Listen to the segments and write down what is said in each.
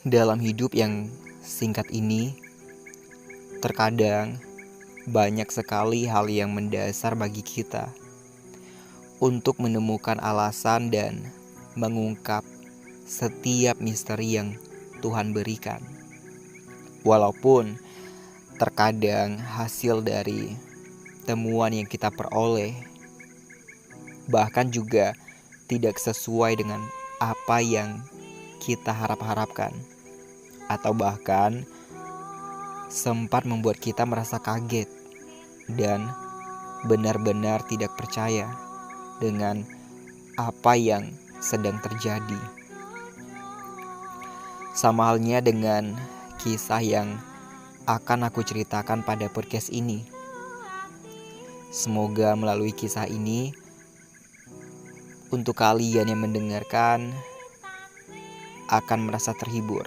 Dalam hidup yang singkat ini, terkadang banyak sekali hal yang mendasar bagi kita untuk menemukan alasan dan mengungkap setiap misteri yang Tuhan berikan. Walaupun terkadang hasil dari temuan yang kita peroleh bahkan juga tidak sesuai dengan apa yang kita harapkan, atau bahkan sempat membuat kita merasa kaget dan benar-benar tidak percaya dengan apa yang sedang terjadi. Sama halnya dengan kisah yang akan aku ceritakan pada podcast ini. Semoga melalui kisah ini, untuk kalian yang mendengarkan akan merasa terhibur.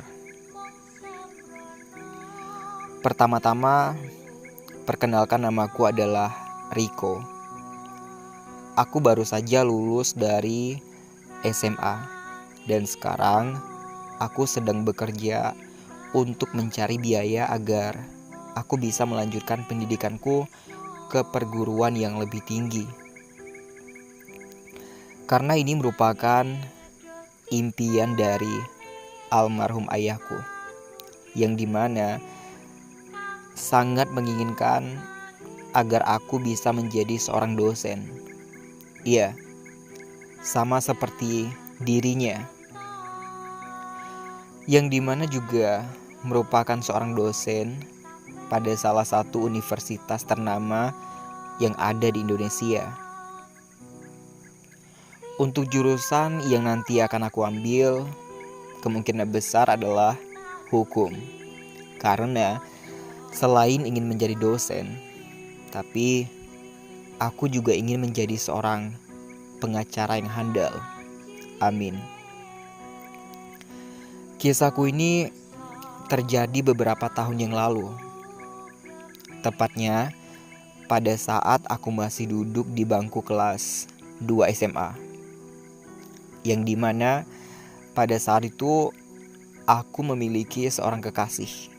Pertama-tama, perkenalkan, namaku adalah Rico. Aku baru saja lulus dari SMA dan sekarang aku sedang bekerja untuk mencari biaya agar aku bisa melanjutkan pendidikanku ke perguruan yang lebih tinggi. Karena ini merupakan impian dari almarhum ayahku, yang dimana sangat menginginkan agar aku bisa menjadi seorang dosen. Iya, sama seperti dirinya, yang dimana juga merupakan seorang dosen pada salah satu universitas ternama yang ada di Indonesia. Untuk jurusan yang nanti akan aku ambil, kemungkinan besar adalah hukum. Karena selain ingin menjadi dosen, tapi aku juga ingin menjadi seorang pengacara yang handal. Amin. Kisahku ini terjadi beberapa tahun yang lalu. Tepatnya pada saat aku masih duduk di bangku kelas 2 SMA. Yang dimana pada saat itu aku memiliki seorang kekasih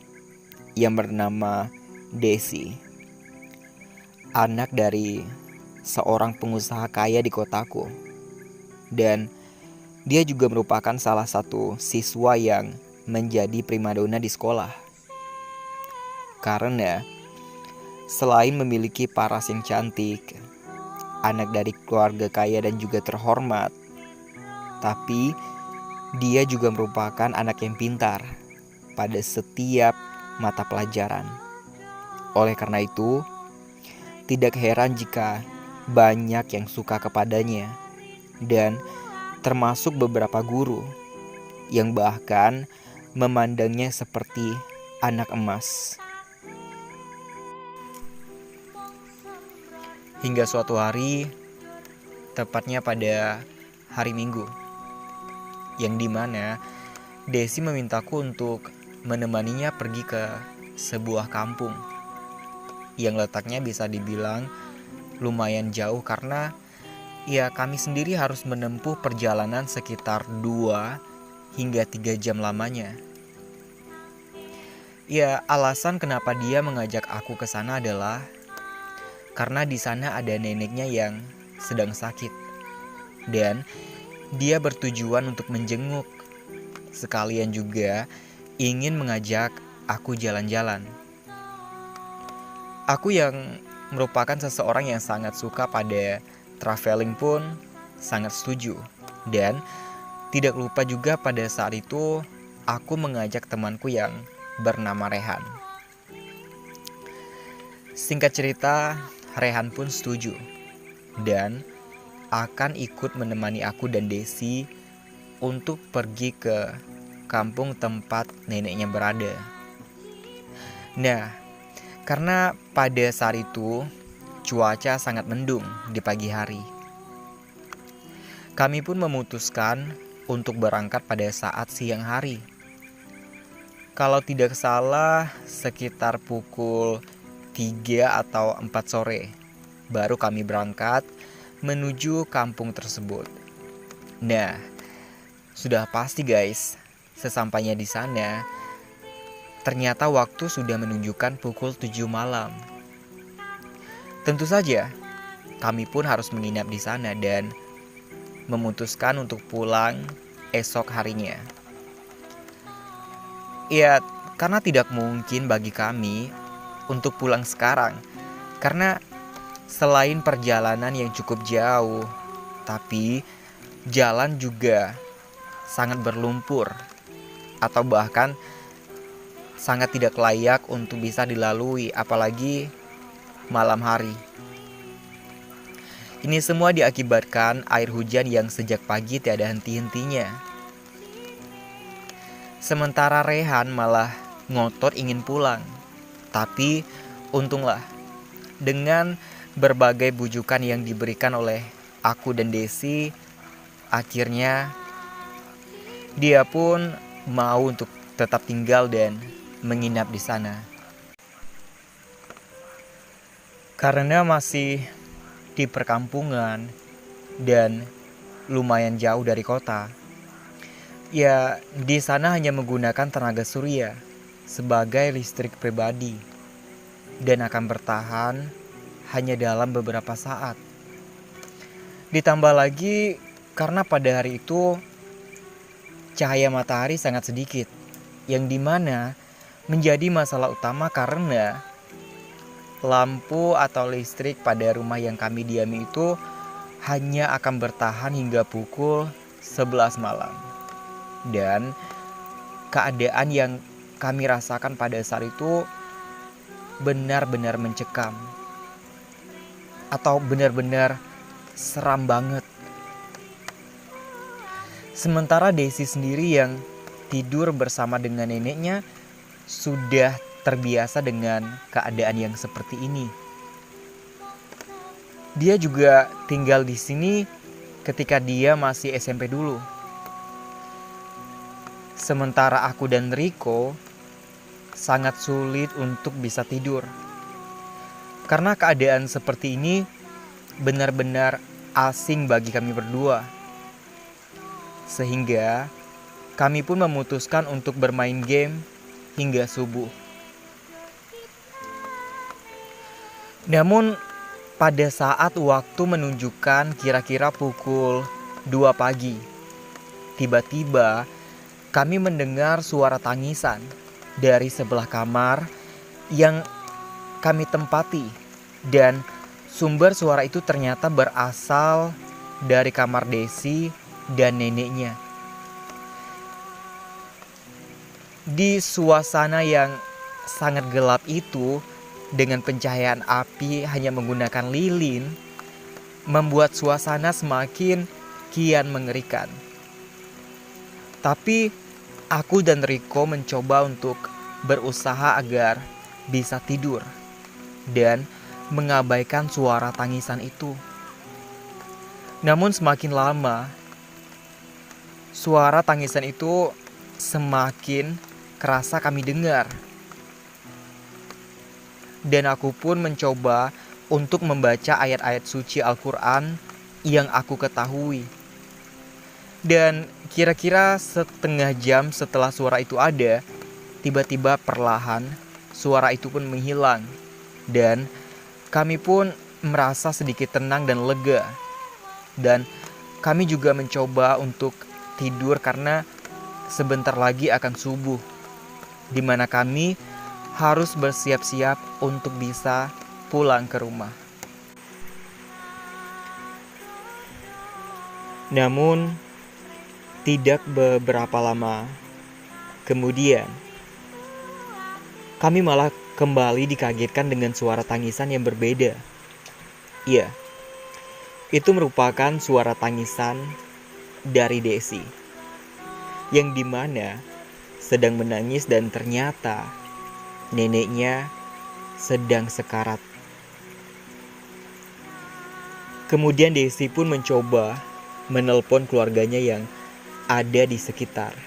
yang bernama Desi, anak dari seorang pengusaha kaya di kotaku. Dan dia juga merupakan salah satu siswa yang menjadi primadona di sekolah. Karena selain memiliki paras yang cantik, anak dari keluarga kaya dan juga terhormat, tapi dia juga merupakan anak yang pintar pada setiap mata pelajaran. Oleh karena itu, tidak heran jika banyak yang suka kepadanya, dan termasuk beberapa guru yang bahkan memandangnya seperti anak emas. Hingga suatu hari, tepatnya pada hari Minggu, yang dimana Desi memintaku untuk menemaninya pergi ke sebuah kampung yang letaknya bisa dibilang lumayan jauh, karena ya kami sendiri harus menempuh perjalanan sekitar 2 hingga 3 jam lamanya. Ya, alasan kenapa dia mengajak aku ke sana adalah karena di sana ada neneknya yang sedang sakit, dan dia bertujuan untuk menjenguk, sekalian juga ingin mengajak aku jalan-jalan. Aku yang merupakan seseorang yang sangat suka pada traveling pun sangat setuju. Dan tidak lupa juga pada saat itu aku mengajak temanku yang bernama Rehan. Singkat cerita, Rehan pun setuju dan akan ikut menemani aku dan Desi untuk pergi ke kampung tempat neneknya berada. Nah, karena pada saat itu cuaca sangat mendung di pagi hari, kami pun memutuskan untuk berangkat pada saat siang hari. Kalau tidak salah sekitar pukul 3 atau 4 sore baru kami berangkat menuju kampung tersebut. Nah, sudah pasti guys, Sesampainya di sana, ternyata waktu sudah menunjukkan pukul 7 malam. Tentu saja, kami pun harus menginap di sana dan memutuskan untuk pulang esok harinya. Ya, karena tidak mungkin bagi kami untuk pulang sekarang. Karena selain perjalanan yang cukup jauh, tapi jalan juga sangat berlumpur atau bahkan sangat tidak layak untuk bisa dilalui, apalagi malam hari. Ini semua diakibatkan air hujan yang sejak pagi tiada henti-hentinya. Sementara Rehan malah ngotot ingin pulang. Tapi untunglah dengan berbagai bujukan yang diberikan oleh aku dan Desi, akhirnya dia pun mau untuk tetap tinggal dan menginap di sana. Karena masih di perkampungan dan lumayan jauh dari kota, ya di sana hanya menggunakan tenaga surya sebagai listrik pribadi dan akan bertahan hanya dalam beberapa saat. Ditambah lagi karena pada hari itu cahaya matahari sangat sedikit, yang dimana menjadi masalah utama karena lampu atau listrik pada rumah yang kami diami itu hanya akan bertahan hingga pukul 11 malam. Dan keadaan yang kami rasakan pada saat itu benar-benar mencekam atau benar-benar seram banget. Sementara Desi sendiri yang tidur bersama dengan neneknya sudah terbiasa dengan keadaan yang seperti ini. Dia juga tinggal di sini ketika dia masih SMP dulu. Sementara aku dan Riko sangat sulit untuk bisa tidur. Karena keadaan seperti ini benar-benar asing bagi kami berdua. Sehingga kami pun memutuskan untuk bermain game hingga subuh. Namun pada saat waktu menunjukkan kira-kira pukul 2 pagi, tiba-tiba kami mendengar suara tangisan dari sebelah kamar yang kami tempati, dan sumber suara itu ternyata berasal dari kamar Desi dan neneknya. Di suasana yang sangat gelap itu, dengan pencahayaan api hanya menggunakan lilin, membuat suasana semakin kian mengerikan. Tapi aku dan Riko mencoba untuk berusaha agar bisa tidur dan mengabaikan suara tangisan itu. Namun semakin lama, suara tangisan itu semakin kerasa kami dengar. Dan aku pun mencoba untuk membaca ayat-ayat suci Al-Quran yang aku ketahui. Dan kira-kira setengah jam setelah suara itu ada, tiba-tiba perlahan suara itu pun menghilang. Dan kami pun merasa sedikit tenang dan lega. Dan kami juga mencoba untuk tidur karena sebentar lagi akan subuh, di mana kami harus bersiap-siap untuk bisa pulang ke rumah. Namun tidak beberapa lama kemudian, kami malah kembali dikagetkan dengan suara tangisan yang berbeda. Iya, itu merupakan suara tangisan dari Desi, yang dimana sedang menangis dan ternyata neneknya sedang sekarat. Kemudian Desi pun mencoba menelpon keluarganya yang ada di sekitar.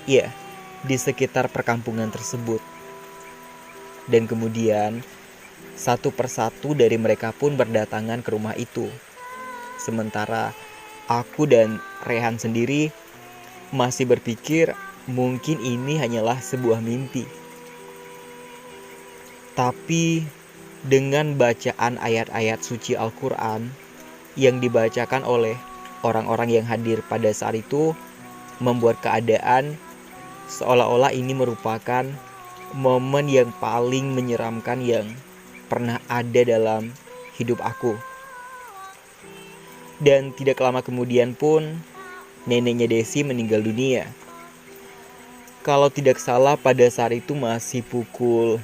Ya, di sekitar perkampungan tersebut. Dan kemudian satu persatu dari mereka pun berdatangan ke rumah itu. Sementara aku dan Rehan sendiri masih berpikir mungkin ini hanyalah sebuah mimpi. Tapi dengan bacaan ayat-ayat suci Al-Quran yang dibacakan oleh orang-orang yang hadir pada saat itu membuat keadaan seolah-olah ini merupakan momen yang paling menyeramkan yang pernah ada dalam hidup aku. Dan tidak lama kemudian pun neneknya Desi meninggal dunia. Kalau tidak salah pada saat itu masih pukul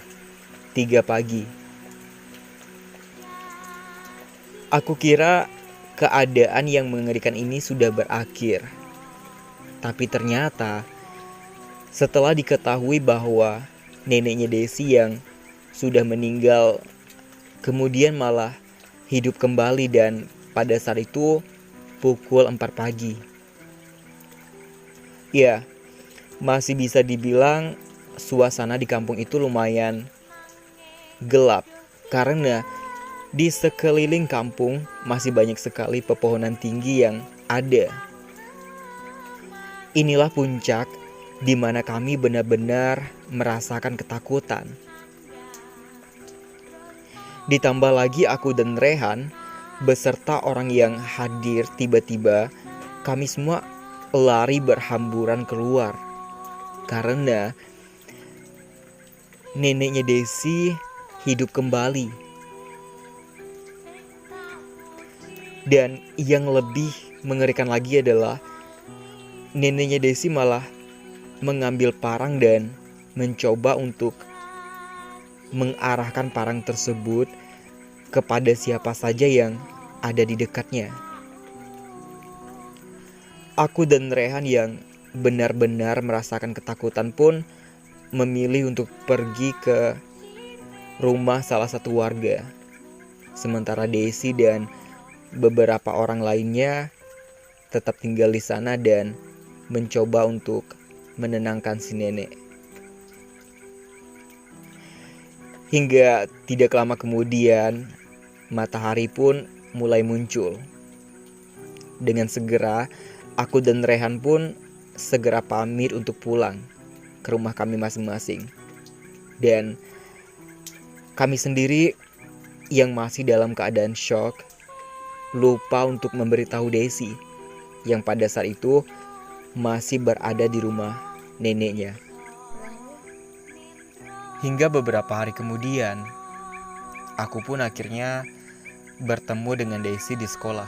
3 pagi. Aku kira keadaan yang mengerikan ini sudah berakhir. Tapi ternyata setelah diketahui bahwa neneknya Desi yang sudah meninggal kemudian malah hidup kembali dan pada saat itu pukul 4 pagi. Ya, masih bisa dibilang suasana di kampung itu lumayan gelap karena di sekeliling kampung masih banyak sekali pepohonan tinggi yang ada. Inilah puncak di mana kami benar-benar merasakan ketakutan. Ditambah lagi aku dan Rehan beserta orang yang hadir, tiba-tiba kami semua lari berhamburan keluar karena neneknya Desi hidup kembali. Dan yang lebih mengerikan lagi adalah neneknya Desi malah mengambil parang dan mencoba untuk mengarahkan parang tersebut kepada siapa saja yang ada di dekatnya. Aku dan Rehan yang benar-benar merasakan ketakutan pun memilih untuk pergi ke rumah salah satu warga. Sementara Desi dan beberapa orang lainnya tetap tinggal di sana dan mencoba untuk menenangkan si nenek. Hingga tidak lama kemudian matahari pun mulai muncul. Dengan segera aku dan Rehan pun segera pamit untuk pulang ke rumah kami masing-masing. Dan kami sendiri yang masih dalam keadaan shock lupa untuk memberitahu Desi yang pada saat itu masih berada di rumah neneknya. Hingga beberapa hari kemudian, aku pun akhirnya bertemu dengan Desi di sekolah.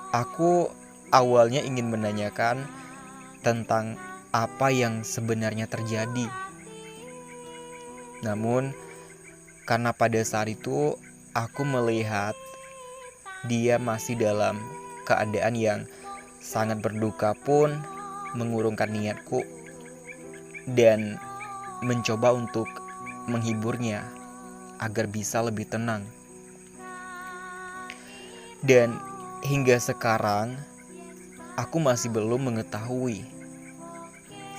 Aku awalnya ingin menanyakan tentang apa yang sebenarnya terjadi. Namun, karena pada saat itu aku melihat dia masih dalam keadaan yang sangat berduka pun mengurungkan niatku dan mencoba untuk menghiburnya agar bisa lebih tenang. Dan hingga sekarang aku masih belum mengetahui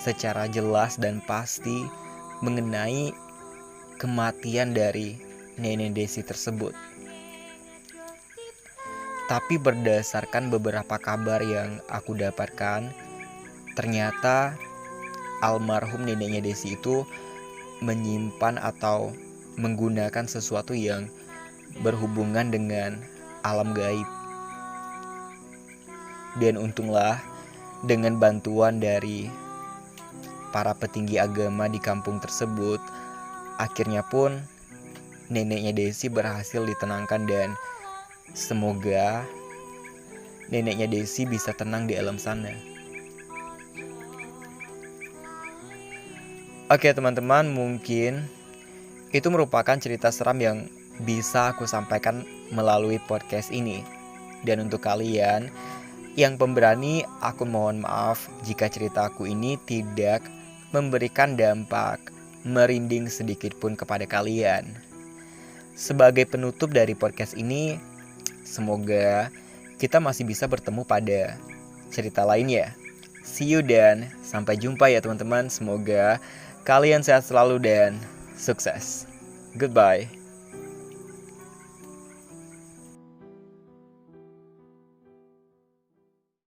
secara jelas dan pasti mengenai kematian dari nenek Desi tersebut. Tapi berdasarkan beberapa kabar yang aku dapatkan, ternyata almarhum neneknya Desi itu menyimpan atau menggunakan sesuatu yang berhubungan dengan alam gaib. Dan untunglah dengan bantuan dari para petinggi agama di kampung tersebut, akhirnya pun neneknya Desi berhasil ditenangkan dan semoga neneknya Desi bisa tenang di alam sana. Oke teman-teman, mungkin itu merupakan cerita seram yang bisa aku sampaikan melalui podcast ini. Dan untuk kalian yang pemberani, aku mohon maaf jika ceritaku ini tidak memberikan dampak merinding sedikit pun kepada kalian. Sebagai penutup dari podcast ini, semoga kita masih bisa bertemu pada cerita lainnya. See you dan sampai jumpa ya teman-teman. Semoga kalian sehat selalu dan sukses. Goodbye.